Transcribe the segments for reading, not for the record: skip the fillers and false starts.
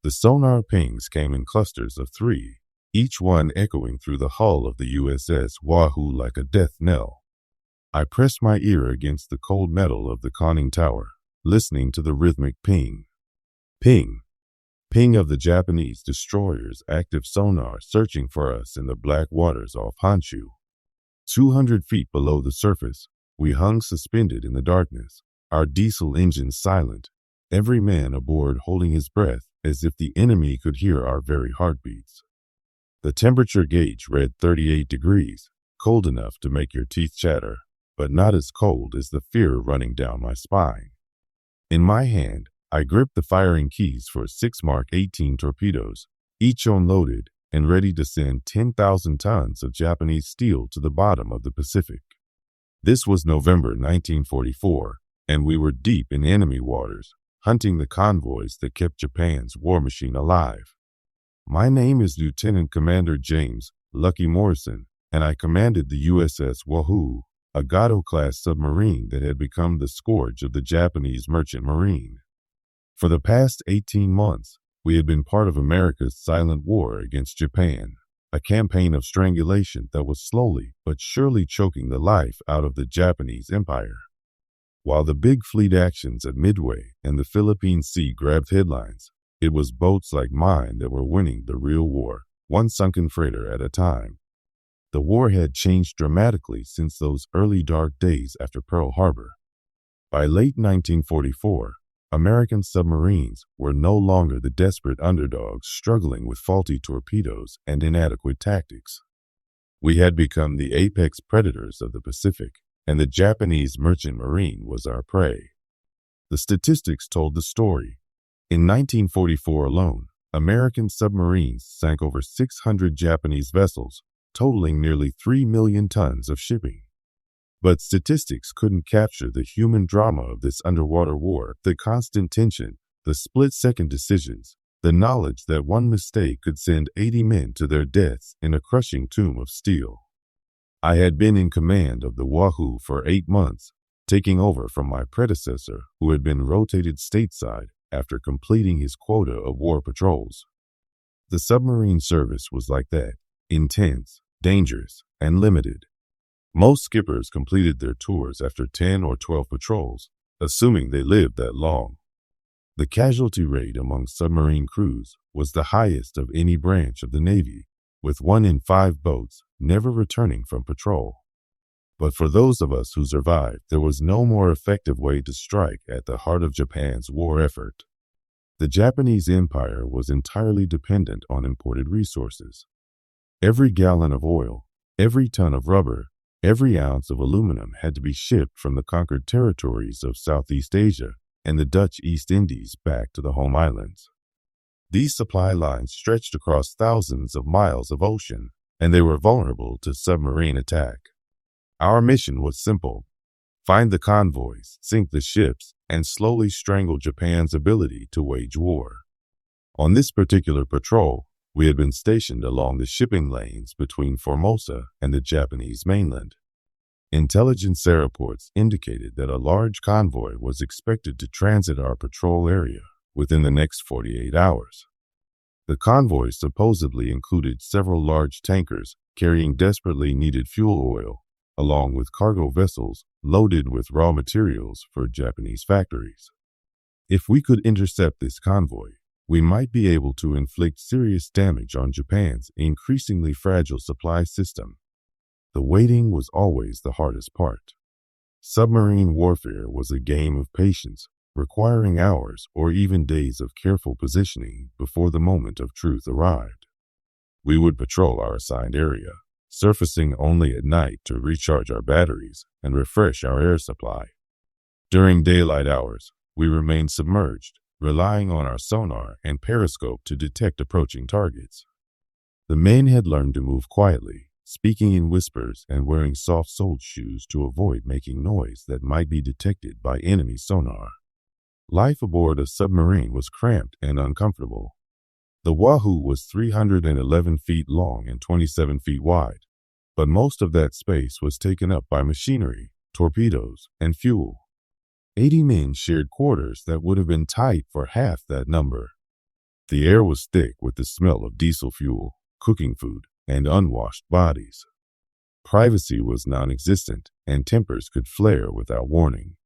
The sonar pings came in clusters of 3, each one echoing through the hull of the USS Wahoo like a death knell. I pressed my ear against the cold metal of the conning tower, listening to the rhythmic ping. Ping. Ping of the Japanese destroyer's active sonar searching for us in the black waters off Honshu. 200 feet below the surface, we hung suspended in the darkness, our diesel engines silent, every man aboard holding his breath as if the enemy could hear our very heartbeats. The temperature gauge read 38 degrees, cold enough to make your teeth chatter, but not as cold as the fear running down my spine. In my hand, I gripped the firing keys for 6 Mark 18 torpedoes, each unloaded and ready to send 10,000 tons of Japanese steel to the bottom of the Pacific. This was November 1944, and we were deep in enemy waters, hunting the convoys that kept Japan's war machine alive. My name is Lieutenant Commander James Lucky Morrison, and I commanded the USS Wahoo, a Gato-class submarine that had become the scourge of the Japanese merchant marine. For the past 18 months, we had been part of America's silent war against Japan, a campaign of strangulation that was slowly but surely choking the life out of the Japanese empire. While the big fleet actions at Midway and the Philippine Sea grabbed headlines, it was boats like mine that were winning the real war, one sunken freighter at a time. The war had changed dramatically since those early dark days after Pearl Harbor. By late 1944, American submarines were no longer the desperate underdogs struggling with faulty torpedoes and inadequate tactics. We had become the apex predators of the Pacific, and the Japanese merchant marine was our prey. The statistics told the story. In 1944 alone, American submarines sank over 600 Japanese vessels, totaling nearly 3 million tons of shipping. But statistics couldn't capture the human drama of this underwater war, the constant tension, the split-second decisions, the knowledge that one mistake could send 80 men to their deaths in a crushing tomb of steel. I had been in command of the Wahoo for 8 months, taking over from my predecessor who had been rotated stateside after completing his quota of war patrols. The submarine service was like that, intense, dangerous, and limited. Most skippers completed their tours after 10 or 12 patrols, assuming they lived that long. The casualty rate among submarine crews was the highest of any branch of the Navy, with 1 in 5 boats never returning from patrol. But for those of us who survived, there was no more effective way to strike at the heart of Japan's war effort. The Japanese Empire was entirely dependent on imported resources. Every gallon of oil, every ton of rubber, every ounce of aluminum had to be shipped from the conquered territories of Southeast Asia and the Dutch East Indies back to the home islands. These supply lines stretched across thousands of miles of ocean, and they were vulnerable to submarine attack. Our mission was simple: find the convoys, sink the ships, and slowly strangle Japan's ability to wage war. On this particular patrol, we had been stationed along the shipping lanes between Formosa and the Japanese mainland. Intelligence reports indicated that a large convoy was expected to transit our patrol area within the next 48 hours. The convoy supposedly included several large tankers carrying desperately needed fuel oil, along with cargo vessels loaded with raw materials for Japanese factories. If we could intercept this convoy, we might be able to inflict serious damage on Japan's increasingly fragile supply system. The waiting was always the hardest part. Submarine warfare was a game of patience, requiring hours or even days of careful positioning before the moment of truth arrived. We would patrol our assigned area, surfacing only at night to recharge our batteries and refresh our air supply. During daylight hours, we remained submerged, relying on our sonar and periscope to detect approaching targets. The men had learned to move quietly, speaking in whispers and wearing soft-soled shoes to avoid making noise that might be detected by enemy sonar. Life aboard a submarine was cramped and uncomfortable. The Wahoo was 311 feet long and 27 feet wide, but most of that space was taken up by machinery, torpedoes, and fuel. 80 men shared quarters that would have been tight for half that number. The air was thick with the smell of diesel fuel, cooking food, and unwashed bodies. Privacy was non-existent, and tempers could flare without warning.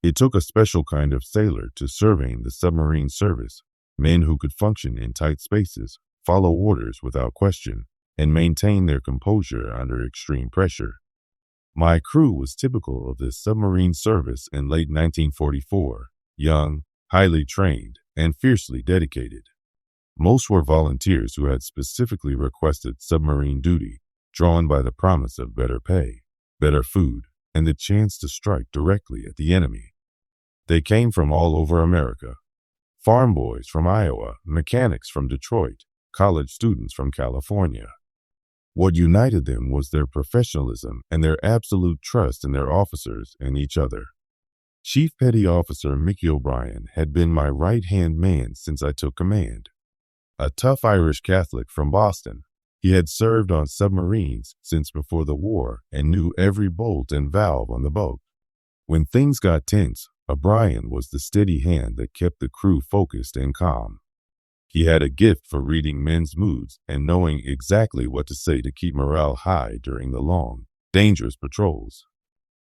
It took a special kind of sailor to surveying the submarine service, men who could function in tight spaces, follow orders without question, and maintain their composure under extreme pressure. My crew was typical of the submarine service in late 1944, young, highly trained, and fiercely dedicated. Most were volunteers who had specifically requested submarine duty, drawn by the promise of better pay, better food, and the chance to strike directly at the enemy. They came from all over America. Farm boys from Iowa, mechanics from Detroit, college students from California. What united them was their professionalism and their absolute trust in their officers and each other. Chief Petty Officer Mickey O'Brien had been my right-hand man since I took command. A tough Irish Catholic from Boston, he had served on submarines since before the war and knew every bolt and valve on the boat. When things got tense, O'Brien was the steady hand that kept the crew focused and calm. He had a gift for reading men's moods and knowing exactly what to say to keep morale high during the long, dangerous patrols.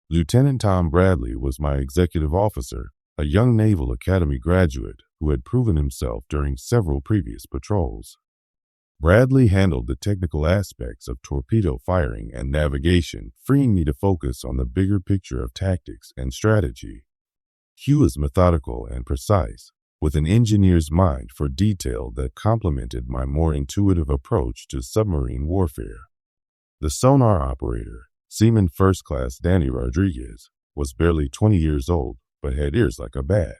Lieutenant Tom Bradley was my executive officer, a young Naval Academy graduate who had proven himself during several previous patrols. Bradley handled the technical aspects of torpedo firing and navigation, freeing me to focus on the bigger picture of tactics and strategy. He was methodical and precise, with an engineer's mind for detail that complemented my more intuitive approach to submarine warfare. The sonar operator, Seaman First Class Danny Rodriguez, was barely 20 years old but had ears like a bat.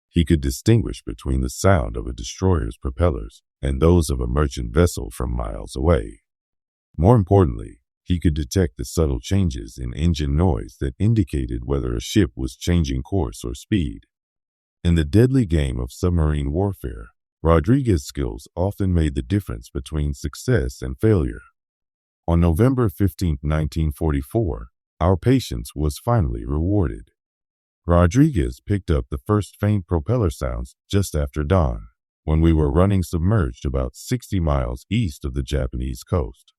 He could distinguish between the sound of a destroyer's propellers and those of a merchant vessel from miles away. More importantly, he could detect the subtle changes in engine noise that indicated whether a ship was changing course or speed. In the deadly game of submarine warfare, Rodriguez's skills often made the difference between success and failure. On November 15, 1944, our patience was finally rewarded. Rodriguez picked up the first faint propeller sounds just after dawn, when we were running submerged about 60 miles east of the Japanese coast.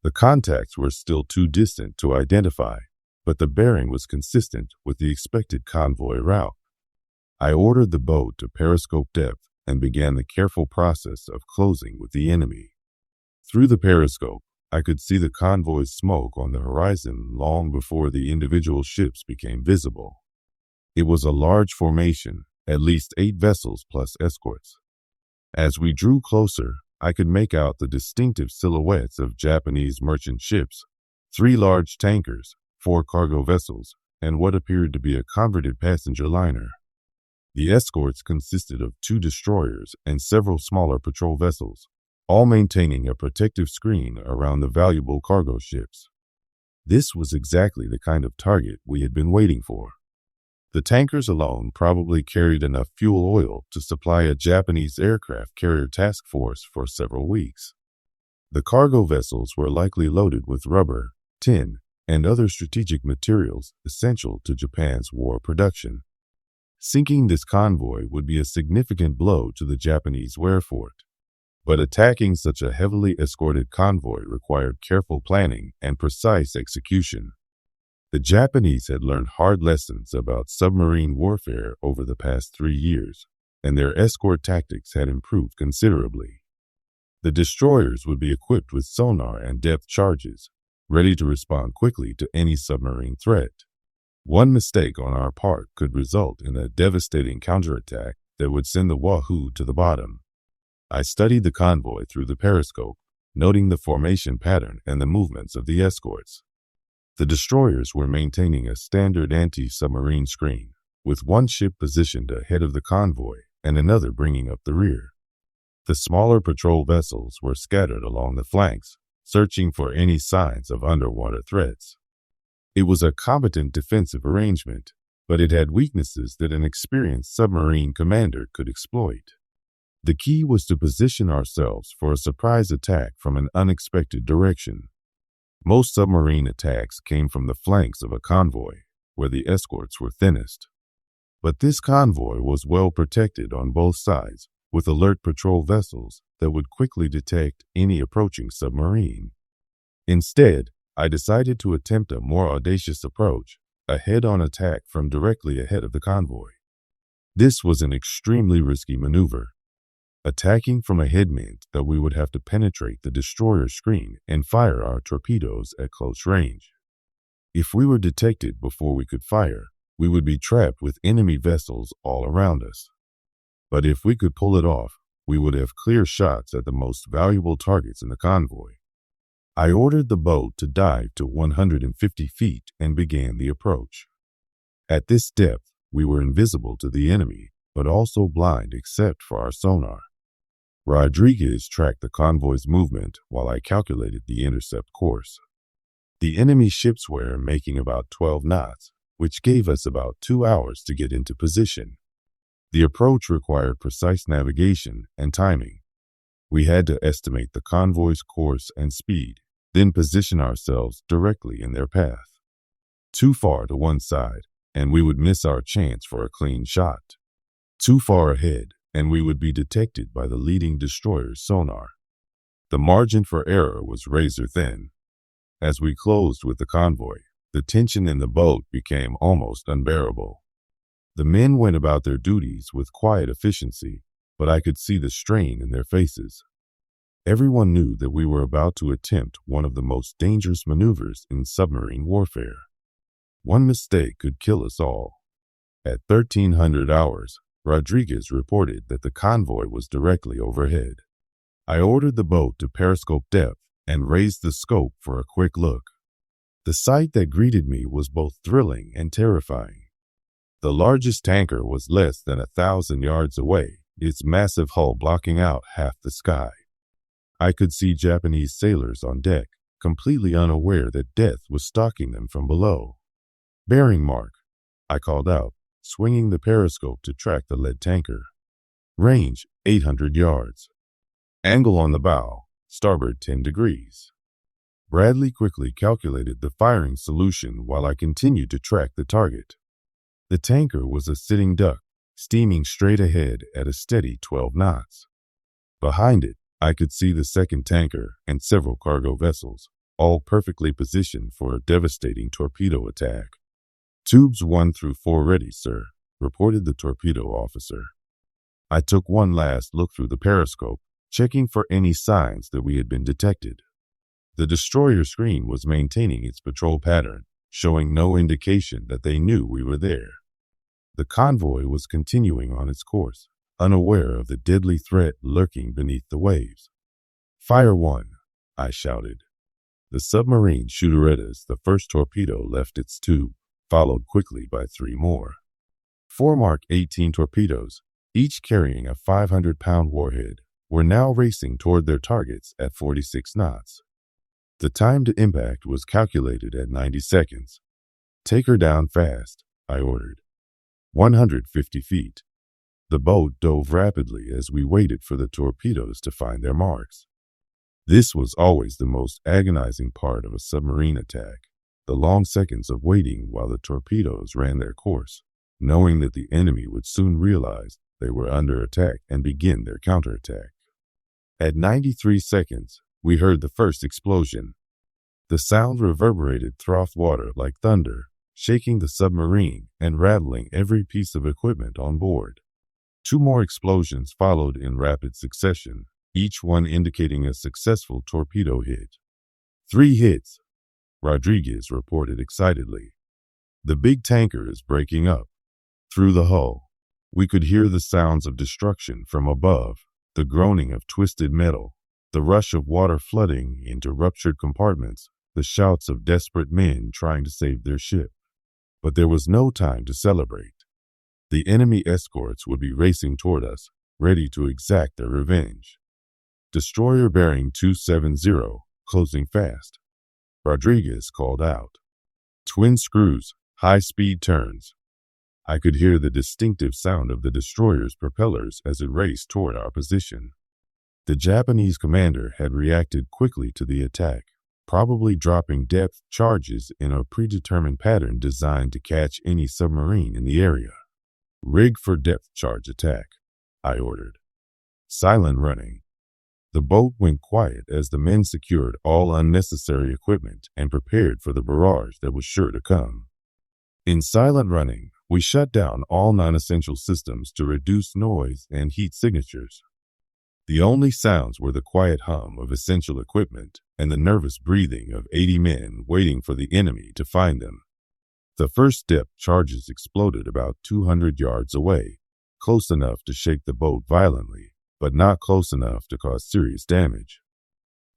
The contacts were still too distant to identify, but the bearing was consistent with the expected convoy route. I ordered the boat to periscope depth and began the careful process of closing with the enemy. Through the periscope, I could see the convoy's smoke on the horizon long before the individual ships became visible. It was a large formation, at least 8 vessels plus escorts. As we drew closer, I could make out the distinctive silhouettes of Japanese merchant ships, 3 large tankers, 4 cargo vessels, and what appeared to be a converted passenger liner. The escorts consisted of 2 destroyers and several smaller patrol vessels, all maintaining a protective screen around the valuable cargo ships. This was exactly the kind of target we had been waiting for. The tankers alone probably carried enough fuel oil to supply a Japanese aircraft carrier task force for several weeks. The cargo vessels were likely loaded with rubber, tin, and other strategic materials essential to Japan's war production. Sinking this convoy would be a significant blow to the Japanese war fort, but attacking such a heavily escorted convoy required careful planning and precise execution. The Japanese had learned hard lessons about submarine warfare over the past 3 years, and their escort tactics had improved considerably. The destroyers would be equipped with sonar and depth charges, ready to respond quickly to any submarine threat. One mistake on our part could result in a devastating counterattack that would send the Wahoo to the bottom. I studied the convoy through the periscope, noting the formation pattern and the movements of the escorts. The destroyers were maintaining a standard anti-submarine screen, with one ship positioned ahead of the convoy and another bringing up the rear. The smaller patrol vessels were scattered along the flanks, searching for any signs of underwater threats. It was a competent defensive arrangement, but it had weaknesses that an experienced submarine commander could exploit. The key was to position ourselves for a surprise attack from an unexpected direction. Most submarine attacks came from the flanks of a convoy, where the escorts were thinnest. But this convoy was well protected on both sides, with alert patrol vessels that would quickly detect any approaching submarine. Instead, I decided to attempt a more audacious approach, a head-on attack from directly ahead of the convoy. This was an extremely risky maneuver. Attacking from ahead meant that we would have to penetrate the destroyer screen and fire our torpedoes at close range. If we were detected before we could fire, we would be trapped with enemy vessels all around us. But if we could pull it off, we would have clear shots at the most valuable targets in the convoy. I ordered the boat to dive to 150 feet and began the approach. At this depth, we were invisible to the enemy, but also blind except for our sonar. Rodriguez tracked the convoy's movement while I calculated the intercept course. The enemy ships were making about 12 knots, which gave us about 2 hours to get into position. The approach required precise navigation and timing. We had to estimate the convoy's course and speed, then position ourselves directly in their path. Too far to one side, and we would miss our chance for a clean shot. Too far ahead, and we would be detected by the leading destroyer's sonar. The margin for error was razor thin. As we closed with the convoy, the tension in the boat became almost unbearable. The men went about their duties with quiet efficiency, but I could see the strain in their faces. Everyone knew that we were about to attempt one of the most dangerous maneuvers in submarine warfare. One mistake could kill us all. At 1300 hours, Rodriguez reported that the convoy was directly overhead. I ordered the boat to periscope depth and raised the scope for a quick look. The sight that greeted me was both thrilling and terrifying. The largest tanker was less than 1,000 yards away, its massive hull blocking out half the sky. I could see Japanese sailors on deck, completely unaware that death was stalking them from below. "Bearing mark," I called out, swinging the periscope to track the lead tanker. "Range, 800 yards. Angle on the bow, starboard 10 degrees. Bradley quickly calculated the firing solution while I continued to track the target. The tanker was a sitting duck, steaming straight ahead at a steady 12 knots. Behind it, I could see the second tanker and several cargo vessels, all perfectly positioned for a devastating torpedo attack. "Tubes 1 through 4 ready, sir," reported the torpedo officer. I took one last look through the periscope, checking for any signs that we had been detected. The destroyer screen was maintaining its patrol pattern, showing no indication that they knew we were there. The convoy was continuing on its course, unaware of the deadly threat lurking beneath the waves. "Fire 1, I shouted. The submarine shooter the first torpedo left its tube, followed quickly by 3 more. 4 Mark 18 torpedoes, each carrying a 500-pound warhead, were now racing toward their targets at 46 knots. The time to impact was calculated at 90 seconds. "Take her down fast," I ordered. 150 feet. The boat dove rapidly as we waited for the torpedoes to find their marks. This was always the most agonizing part of a submarine attack, the long seconds of waiting while the torpedoes ran their course, knowing that the enemy would soon realize they were under attack and begin their counterattack. At 93 seconds, we heard the first explosion. The sound reverberated froth water like thunder, shaking the submarine and rattling every piece of equipment on board. 2 more explosions followed in rapid succession, each one indicating a successful torpedo hit. 3 hits, Rodriguez reported excitedly. "The big tanker is breaking up." Through the hull, we could hear the sounds of destruction from above, the groaning of twisted metal, the rush of water flooding into ruptured compartments, the shouts of desperate men trying to save their ship. But there was no time to celebrate. The enemy escorts would be racing toward us, ready to exact their revenge. "Destroyer bearing 270, closing fast," Rodriguez called out. "Twin screws, high-speed turns." I could hear the distinctive sound of the destroyer's propellers as it raced toward our position. The Japanese commander had reacted quickly to the attack, probably dropping depth charges in a predetermined pattern designed to catch any submarine in the area. "Rig for depth charge attack," I ordered. Silent running. The boat went quiet as the men secured all unnecessary equipment and prepared for the barrage that was sure to come. In silent running, we shut down all non-essential systems to reduce noise and heat signatures. The only sounds were the quiet hum of essential equipment and the nervous breathing of 80 men waiting for the enemy to find them. The first depth charges exploded about 200 yards away, close enough to shake the boat violently, but not close enough to cause serious damage.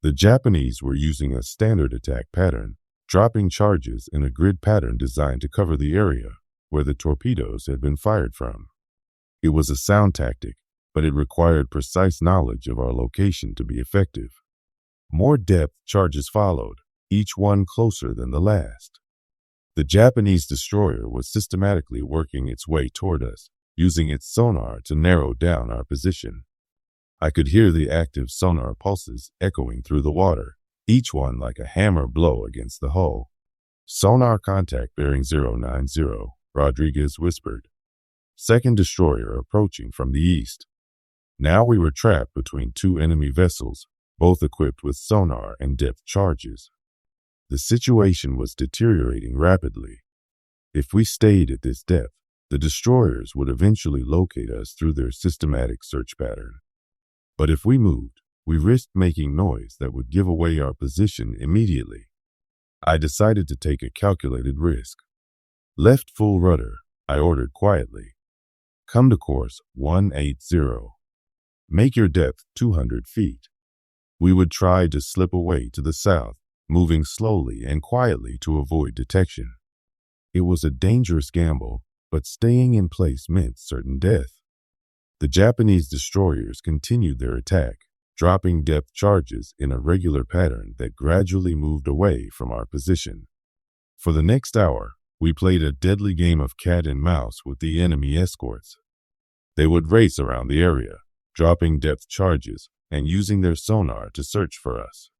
The Japanese were using a standard attack pattern, dropping charges in a grid pattern designed to cover the area where the torpedoes had been fired from. It was a sound tactic, but it required precise knowledge of our location to be effective. More depth charges followed, each one closer than the last. The Japanese destroyer was systematically working its way toward us, using its sonar to narrow down our position. I could hear the active sonar pulses echoing through the water, each one like a hammer blow against the hull. "Sonar contact bearing 090, Rodriguez whispered. Second destroyer approaching from the east. Now we were trapped between two enemy vessels, both equipped with sonar and depth charges. The situation was deteriorating rapidly. If we stayed at this depth, the destroyers would eventually locate us through their systematic search pattern. But if we moved, we risked making noise that would give away our position immediately. I decided to take a calculated risk. Left full rudder, I ordered quietly. Come to course 180. Make your depth 200 feet. We would try to slip away to the south, moving slowly and quietly to avoid detection. It was a dangerous gamble, but staying in place meant certain death. The Japanese destroyers continued their attack, dropping depth charges in a regular pattern that gradually moved away from our position. For the next hour, we played a deadly game of cat and mouse with the enemy escorts. They would race around the area, dropping depth charges and using their sonar to search for us.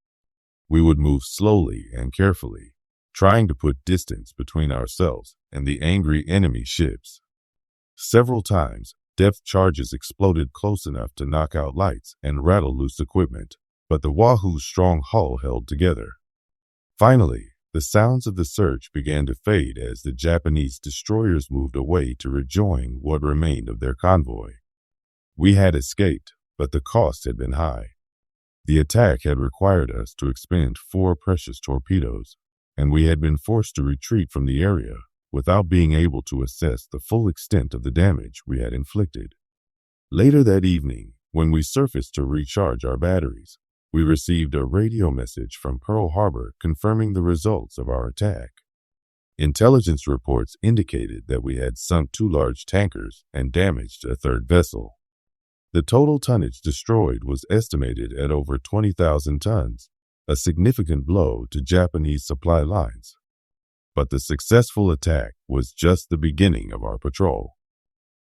We would move slowly and carefully, trying to put distance between ourselves and the angry enemy ships. Several times, depth charges exploded close enough to knock out lights and rattle loose equipment, but the Wahoo's strong hull held together. Finally, the sounds of the search began to fade as the Japanese destroyers moved away to rejoin what remained of their convoy. We had escaped, but the cost had been high. The attack had required us to expend 4 precious torpedoes, and we had been forced to retreat from the area without being able to assess the full extent of the damage we had inflicted. Later that evening, when we surfaced to recharge our batteries, we received a radio message from Pearl Harbor confirming the results of our attack. Intelligence reports indicated that we had sunk 2 large tankers and damaged a 3rd vessel. The total tonnage destroyed was estimated at over 20,000 tons, a significant blow to Japanese supply lines. But the successful attack was just the beginning of our patrol.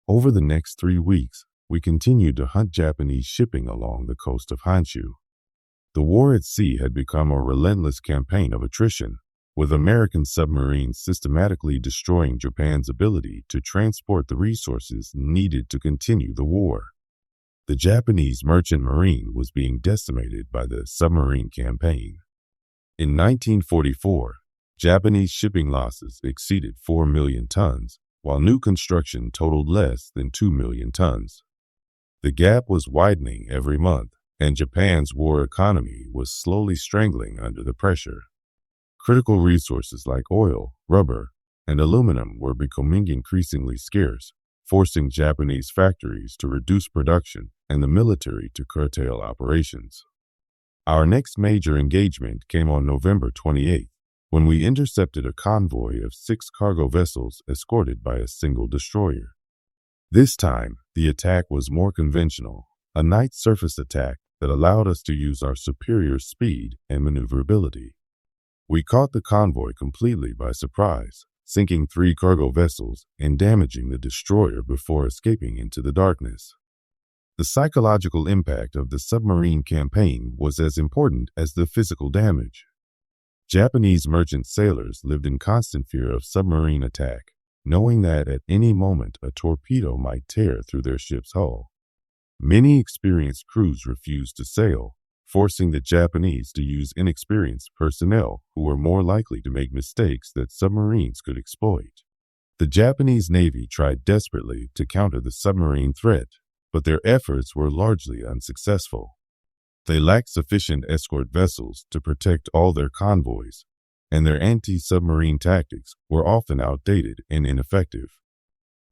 Over the next 3 weeks, we continued to hunt Japanese shipping along the coast of Honshu. The war at sea had become a relentless campaign of attrition, with American submarines systematically destroying Japan's ability to transport the resources needed to continue the war. The Japanese merchant marine was being decimated by the submarine campaign. In 1944, Japanese shipping losses exceeded 4 million tons, while new construction totaled less than 2 million tons. The gap was widening every month, and Japan's war economy was slowly strangling under the pressure. Critical resources like oil, rubber, and aluminum were becoming increasingly scarce, forcing Japanese factories to reduce production and the military to curtail operations. Our next major engagement came on November 28th, when we intercepted a convoy of 6 cargo vessels escorted by a single destroyer. This time, the attack was more conventional, a night surface attack that allowed us to use our superior speed and maneuverability. We caught the convoy completely by surprise, sinking 3 cargo vessels and damaging the destroyer before escaping into the darkness. The psychological impact of the submarine campaign was as important as the physical damage. Japanese merchant sailors lived in constant fear of submarine attack, knowing that at any moment a torpedo might tear through their ship's hull. Many experienced crews refused to sail, forcing the Japanese to use inexperienced personnel who were more likely to make mistakes that submarines could exploit. The Japanese Navy tried desperately to counter the submarine threat, but their efforts were largely unsuccessful. They lacked sufficient escort vessels to protect all their convoys, and their anti-submarine tactics were often outdated and ineffective.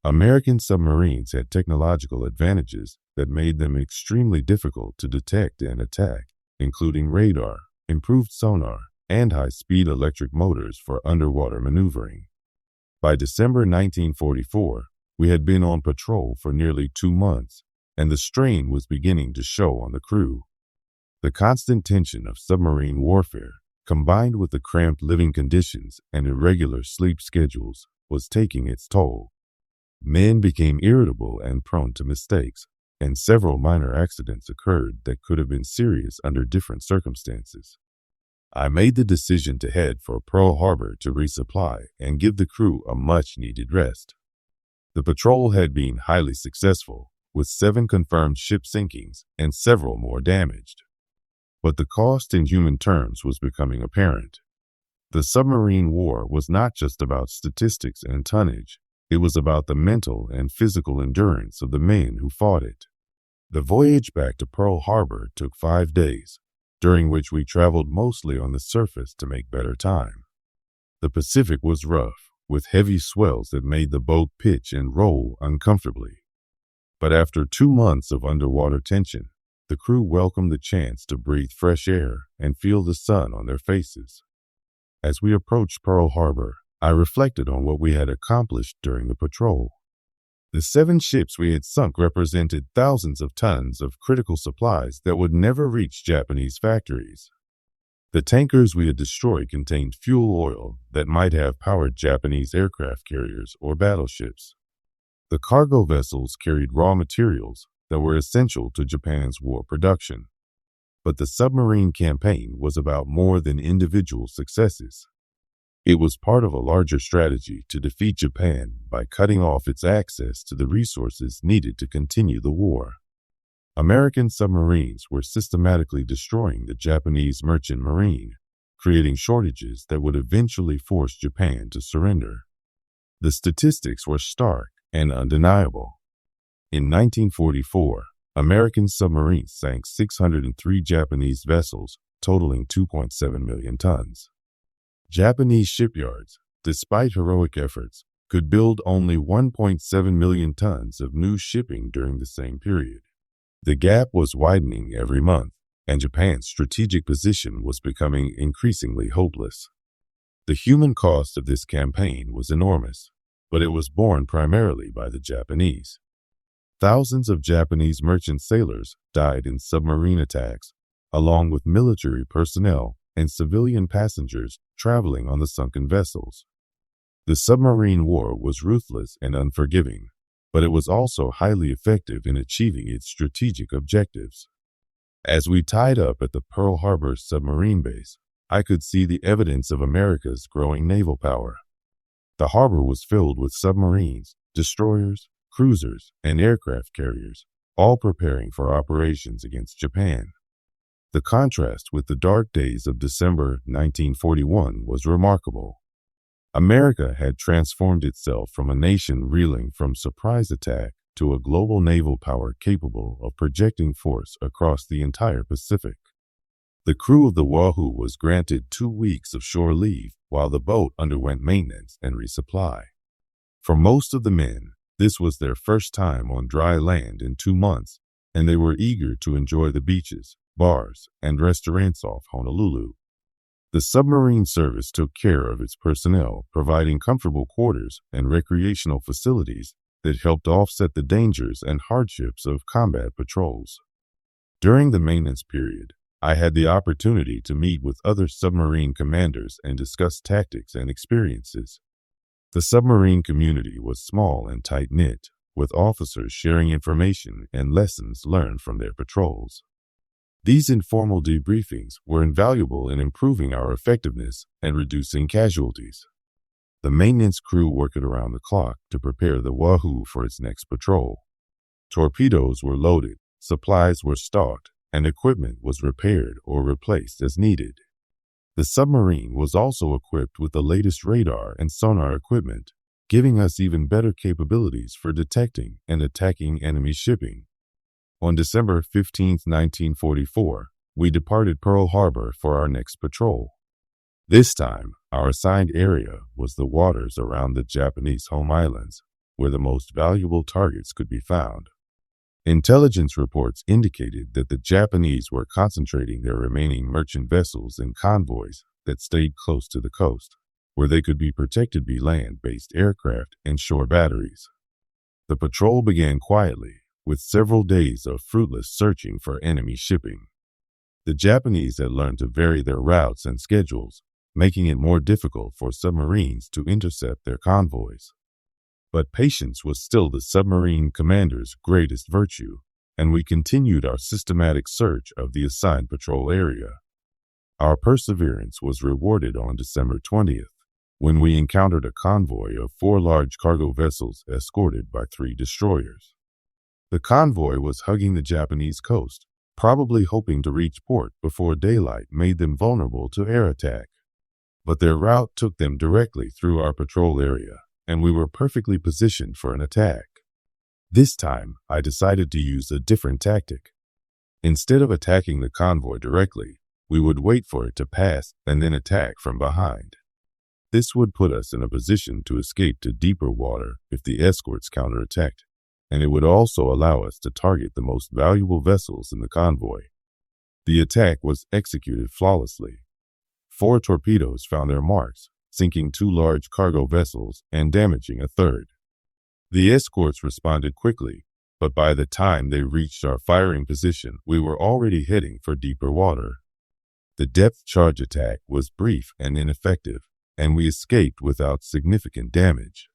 American submarines had technological advantages that made them extremely difficult to detect and attack, including radar, improved sonar, and high-speed electric motors for underwater maneuvering. By December 1944, we had been on patrol for nearly 2 months, and the strain was beginning to show on the crew. The constant tension of submarine warfare, combined with the cramped living conditions and irregular sleep schedules, was taking its toll. Men became irritable and prone to mistakes, and several minor accidents occurred that could have been serious under different circumstances. I made the decision to head for Pearl Harbor to resupply and give the crew a much-needed rest. The patrol had been highly successful, with 7 confirmed ship sinkings and several more damaged. But the cost in human terms was becoming apparent. The submarine war was not just about statistics and tonnage. It was about the mental and physical endurance of the men who fought it. The voyage back to Pearl Harbor took 5 days, during which we traveled mostly on the surface to make better time. The Pacific was rough, with heavy swells that made the boat pitch and roll uncomfortably. But after 2 months of underwater tension, the crew welcomed the chance to breathe fresh air and feel the sun on their faces. As we approached Pearl Harbor, I reflected on what we had accomplished during the patrol. The 7 ships we had sunk represented thousands of tons of critical supplies that would never reach Japanese factories. The tankers we had destroyed contained fuel oil that might have powered Japanese aircraft carriers or battleships. The cargo vessels carried raw materials that were essential to Japan's war production. But the submarine campaign was about more than individual successes. It was part of a larger strategy to defeat Japan by cutting off its access to the resources needed to continue the war. American submarines were systematically destroying the Japanese merchant marine, creating shortages that would eventually force Japan to surrender. The statistics were stark and undeniable. In 1944, American submarines sank 603 Japanese vessels, totaling 2.7 million tons. Japanese shipyards, despite heroic efforts, could build only 1.7 million tons of new shipping during the same period. The gap was widening every month, and Japan's strategic position was becoming increasingly hopeless. The human cost of this campaign was enormous, but it was borne primarily by the Japanese. Thousands of Japanese merchant sailors died in submarine attacks, along with military personnel and civilian passengers traveling on the sunken vessels. The submarine war was ruthless and unforgiving, but it was also highly effective in achieving its strategic objectives. As we tied up at the Pearl Harbor submarine base, I could see the evidence of America's growing naval power. The harbor was filled with submarines, destroyers, cruisers, and aircraft carriers, all preparing for operations against Japan. The contrast with the dark days of December 1941 was remarkable. America had transformed itself from a nation reeling from surprise attack to a global naval power capable of projecting force across the entire Pacific. The crew of the Wahoo was granted 2 weeks of shore leave while the boat underwent maintenance and resupply. For most of the men, this was their first time on dry land in 2 months, and they were eager to enjoy the beaches, bars, and restaurants off Honolulu. The submarine service took care of its personnel, providing comfortable quarters and recreational facilities that helped offset the dangers and hardships of combat patrols. During the maintenance period, I had the opportunity to meet with other submarine commanders and discuss tactics and experiences. The submarine community was small and tight-knit, with officers sharing information and lessons learned from their patrols. These informal debriefings were invaluable in improving our effectiveness and reducing casualties. The maintenance crew worked around the clock to prepare the Wahoo for its next patrol. Torpedoes were loaded, supplies were stocked, and equipment was repaired or replaced as needed. The submarine was also equipped with the latest radar and sonar equipment, giving us even better capabilities for detecting and attacking enemy shipping. On December 15, 1944, we departed Pearl Harbor for our next patrol. This time, our assigned area was the waters around the Japanese home islands, where the most valuable targets could be found. Intelligence reports indicated that the Japanese were concentrating their remaining merchant vessels in convoys that stayed close to the coast, where they could be protected by land-based aircraft and shore batteries. The patrol began quietly, with several days of fruitless searching for enemy shipping. The Japanese had learned to vary their routes and schedules, making it more difficult for submarines to intercept their convoys. But patience was still the submarine commander's greatest virtue, and we continued our systematic search of the assigned patrol area. Our perseverance was rewarded on December 20th, when we encountered a convoy of 4 large cargo vessels escorted by 3 destroyers. The convoy was hugging the Japanese coast, probably hoping to reach port before daylight made them vulnerable to air attack. But their route took them directly through our patrol area, and we were perfectly positioned for an attack. This time, I decided to use a different tactic. Instead of attacking the convoy directly, we would wait for it to pass and then attack from behind. This would put us in a position to escape to deeper water if the escorts counterattacked, and it would also allow us to target the most valuable vessels in the convoy. The attack was executed flawlessly. 4 torpedoes found their marks, sinking 2 large cargo vessels and damaging a 3rd. The escorts responded quickly, but by the time they reached our firing position, we were already heading for deeper water. The depth charge attack was brief and ineffective, and we escaped without significant damage.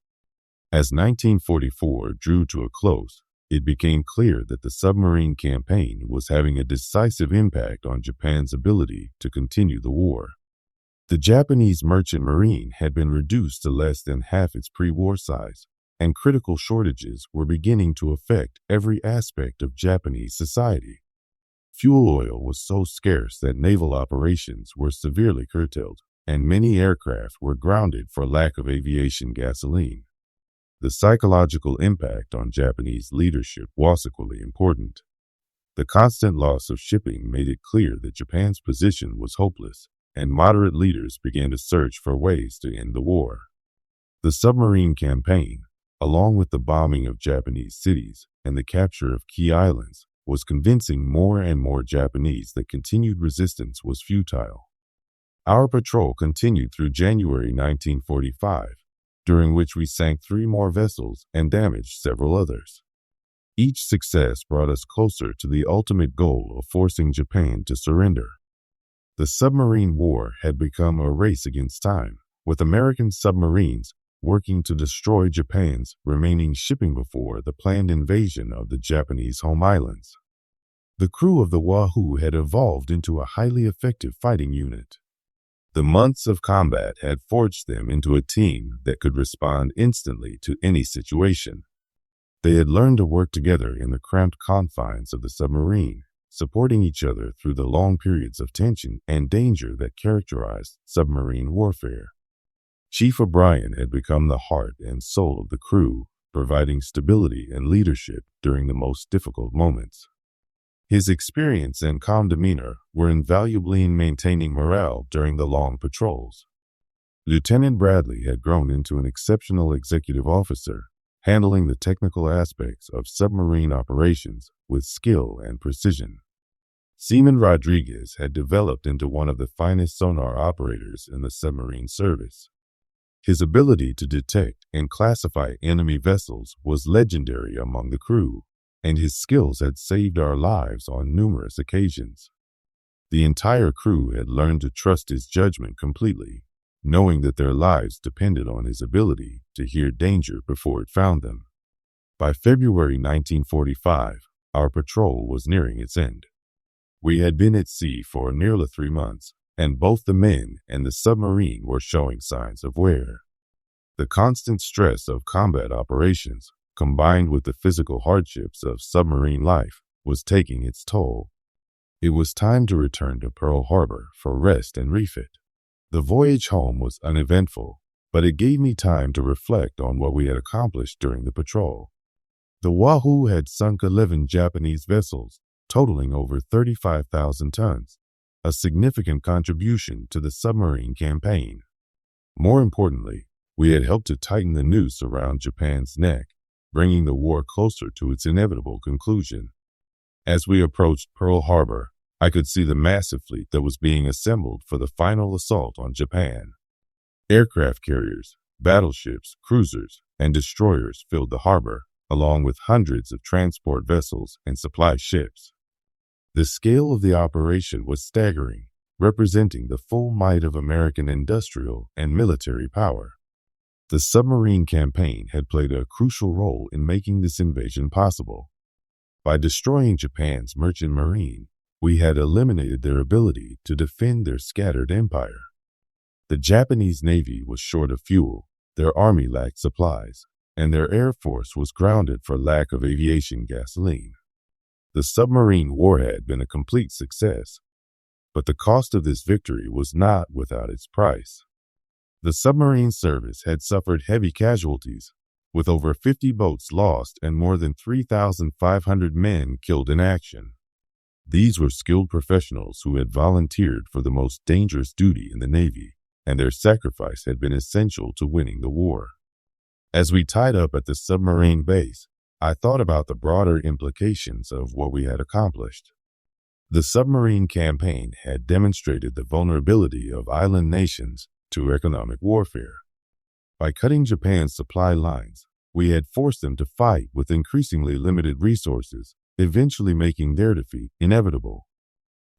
As 1944 drew to a close, it became clear that the submarine campaign was having a decisive impact on Japan's ability to continue the war. The Japanese merchant marine had been reduced to less than half its pre-war size, and critical shortages were beginning to affect every aspect of Japanese society. Fuel oil was so scarce that naval operations were severely curtailed, and many aircraft were grounded for lack of aviation gasoline. The psychological impact on Japanese leadership was equally important. The constant loss of shipping made it clear that Japan's position was hopeless, and moderate leaders began to search for ways to end the war. The submarine campaign, along with the bombing of Japanese cities and the capture of key islands, was convincing more and more Japanese that continued resistance was futile. Our patrol continued through January 1945, during which we sank 3 more vessels and damaged several others. Each success brought us closer to the ultimate goal of forcing Japan to surrender. The submarine war had become a race against time, with American submarines working to destroy Japan's remaining shipping before the planned invasion of the Japanese home islands. The crew of the Wahoo had evolved into a highly effective fighting unit. The months of combat had forged them into a team that could respond instantly to any situation. They had learned to work together in the cramped confines of the submarine, supporting each other through the long periods of tension and danger that characterized submarine warfare. Chief O'Brien had become the heart and soul of the crew, providing stability and leadership during the most difficult moments. His experience and calm demeanor were invaluable in maintaining morale during the long patrols. Lieutenant Bradley had grown into an exceptional executive officer, handling the technical aspects of submarine operations with skill and precision. Seaman Rodriguez had developed into one of the finest sonar operators in the submarine service. His ability to detect and classify enemy vessels was legendary among the crew, and his skills had saved our lives on numerous occasions. The entire crew had learned to trust his judgment completely, knowing that their lives depended on his ability to hear danger before it found them. By February 1945, our patrol was nearing its end. We had been at sea for nearly 3 months, and both the men and the submarine were showing signs of wear. The constant stress of combat operations, combined with the physical hardships of submarine life, was taking its toll. It was time to return to Pearl Harbor for rest and refit. The voyage home was uneventful, but it gave me time to reflect on what we had accomplished during the patrol. The Wahoo had sunk 11 Japanese vessels, totaling over 35,000 tons, a significant contribution to the submarine campaign. More importantly, we had helped to tighten the noose around Japan's neck, bringing the war closer to its inevitable conclusion. As we approached Pearl Harbor, I could see the massive fleet that was being assembled for the final assault on Japan. Aircraft carriers, battleships, cruisers, and destroyers filled the harbor, along with hundreds of transport vessels and supply ships. The scale of the operation was staggering, representing the full might of American industrial and military power. The submarine campaign had played a crucial role in making this invasion possible. By destroying Japan's merchant marine, we had eliminated their ability to defend their scattered empire. The Japanese Navy was short of fuel, their army lacked supplies, and their air force was grounded for lack of aviation gasoline. The submarine war had been a complete success, but the cost of this victory was not without its price. The submarine service had suffered heavy casualties, with over 50 boats lost and more than 3,500 men killed in action. These were skilled professionals who had volunteered for the most dangerous duty in the Navy, and their sacrifice had been essential to winning the war. As we tied up at the submarine base, I thought about the broader implications of what we had accomplished. The submarine campaign had demonstrated the vulnerability of island nations to economic warfare. By cutting Japan's supply lines, we had forced them to fight with increasingly limited resources, eventually making their defeat inevitable.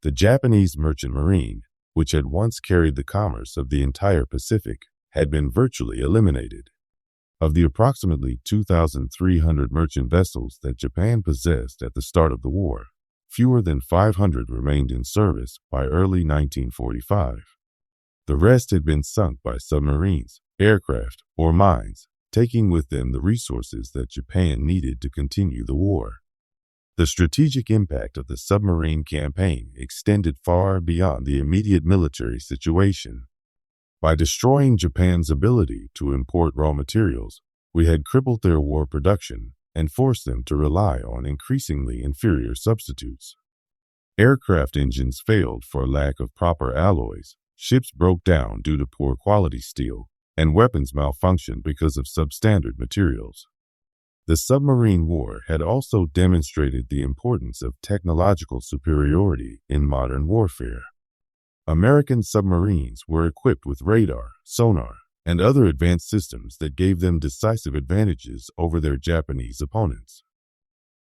The Japanese merchant marine, which had once carried the commerce of the entire Pacific, had been virtually eliminated. Of the approximately 2,300 merchant vessels that Japan possessed at the start of the war, fewer than 500 remained in service by early 1945. The rest had been sunk by submarines, aircraft, or mines, taking with them the resources that Japan needed to continue the war. The strategic impact of the submarine campaign extended far beyond the immediate military situation. By destroying Japan's ability to import raw materials, we had crippled their war production and forced them to rely on increasingly inferior substitutes. Aircraft engines failed for lack of proper alloys, ships broke down due to poor quality steel, and weapons malfunctioned because of substandard materials. The submarine war had also demonstrated the importance of technological superiority in modern warfare. American submarines were equipped with radar, sonar, and other advanced systems that gave them decisive advantages over their Japanese opponents.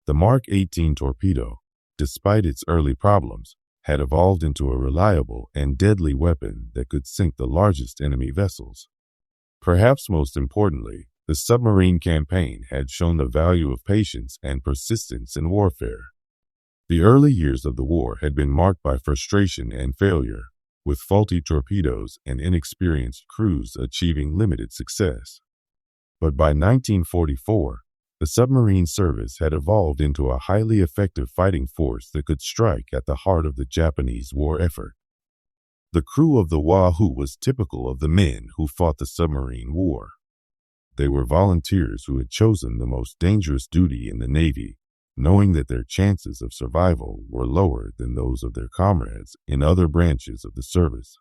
The Mark 18 torpedo, despite its early problems, had evolved into a reliable and deadly weapon that could sink the largest enemy vessels. Perhaps most importantly, the submarine campaign had shown the value of patience and persistence in warfare. The early years of the war had been marked by frustration and failure, with faulty torpedoes and inexperienced crews achieving limited success. But by 1944, the submarine service had evolved into a highly effective fighting force that could strike at the heart of the Japanese war effort. The crew of the Wahoo was typical of the men who fought the submarine war. They were volunteers who had chosen the most dangerous duty in the Navy, knowing that their chances of survival were lower than those of their comrades in other branches of the service.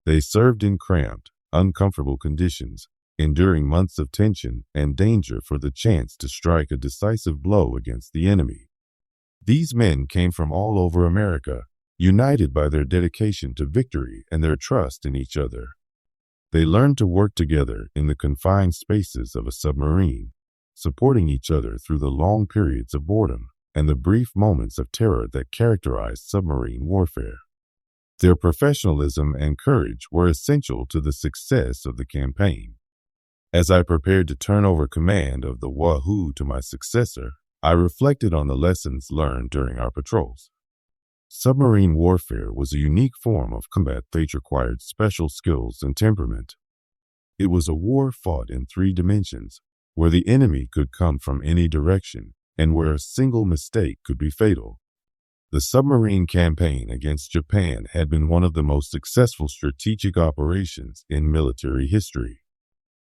They served in cramped, uncomfortable conditions, enduring months of tension and danger for the chance to strike a decisive blow against the enemy. These men came from all over America, united by their dedication to victory and their trust in each other. They learned to work together in the confined spaces of a submarine, supporting each other through the long periods of boredom and the brief moments of terror that characterized submarine warfare. Their professionalism and courage were essential to the success of the campaign. As I prepared to turn over command of the Wahoo to my successor, I reflected on the lessons learned during our patrols. Submarine warfare was a unique form of combat that required special skills and temperament. It was a war fought in 3 dimensions, where the enemy could come from any direction, and where a single mistake could be fatal. The submarine campaign against Japan had been one of the most successful strategic operations in military history.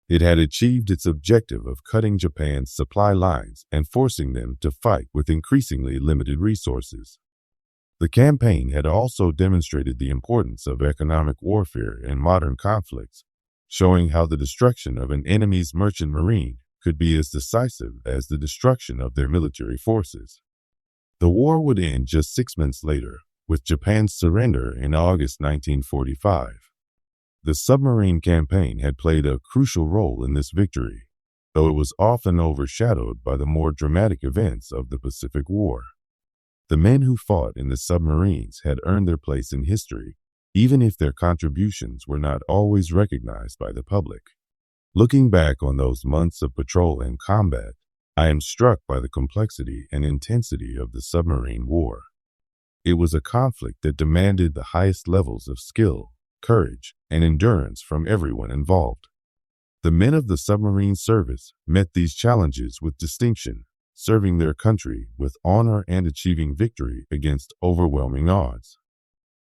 It had achieved its objective of cutting Japan's supply lines and forcing them to fight with increasingly limited resources. The campaign had also demonstrated the importance of economic warfare in modern conflicts, showing how the destruction of an enemy's merchant marine could be as decisive as the destruction of their military forces. The war would end just 6 months later, with Japan's surrender in August 1945. The submarine campaign had played a crucial role in this victory, though it was often overshadowed by the more dramatic events of the Pacific War. The men who fought in the submarines had earned their place in history, even if their contributions were not always recognized by the public. Looking back on those months of patrol and combat, I am struck by the complexity and intensity of the submarine war. It was a conflict that demanded the highest levels of skill, courage, and endurance from everyone involved. The men of the submarine service met these challenges with distinction, serving their country with honor and achieving victory against overwhelming odds.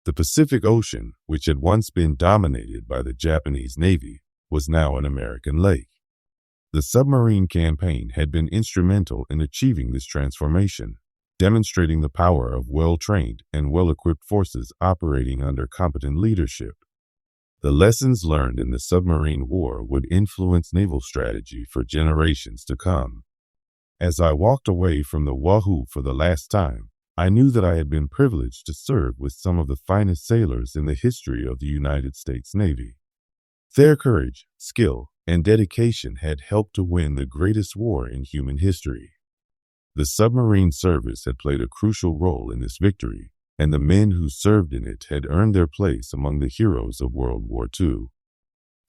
The Pacific Ocean, which had once been dominated by the Japanese Navy, was now an American lake. The submarine campaign had been instrumental in achieving this transformation, demonstrating the power of well-trained and well-equipped forces operating under competent leadership. The lessons learned in the submarine war would influence naval strategy for generations to come. As I walked away from the Wahoo for the last time, I knew that I had been privileged to serve with some of the finest sailors in the history of the United States Navy. Their courage, skill, and dedication had helped to win the greatest war in human history. The submarine service had played a crucial role in this victory, and the men who served in it had earned their place among the heroes of World War II.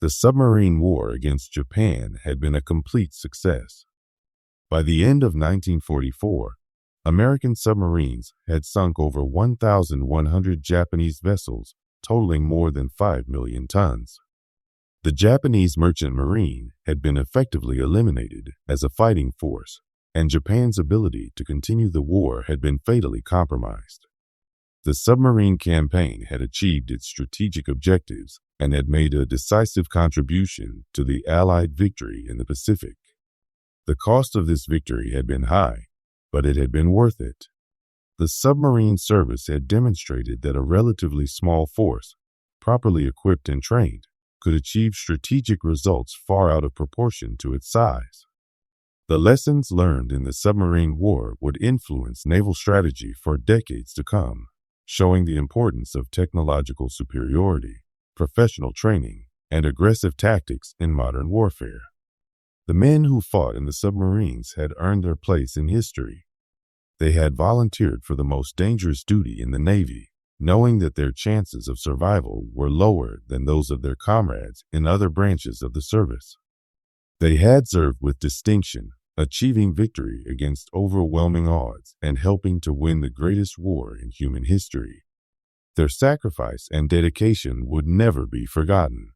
The submarine war against Japan had been a complete success. By the end of 1944, American submarines had sunk over 1,100 Japanese vessels, totaling more than 5 million tons. The Japanese merchant marine had been effectively eliminated as a fighting force, and Japan's ability to continue the war had been fatally compromised. The submarine campaign had achieved its strategic objectives and had made a decisive contribution to the Allied victory in the Pacific. The cost of this victory had been high, but it had been worth it. The submarine service had demonstrated that a relatively small force, properly equipped and trained, could achieve strategic results far out of proportion to its size. The lessons learned in the submarine war would influence naval strategy for decades to come, showing the importance of technological superiority, professional training, and aggressive tactics in modern warfare. The men who fought in the submarines had earned their place in history. They had volunteered for the most dangerous duty in the Navy, knowing that their chances of survival were lower than those of their comrades in other branches of the service. They had served with distinction, achieving victory against overwhelming odds and helping to win the greatest war in human history. Their sacrifice and dedication would never be forgotten.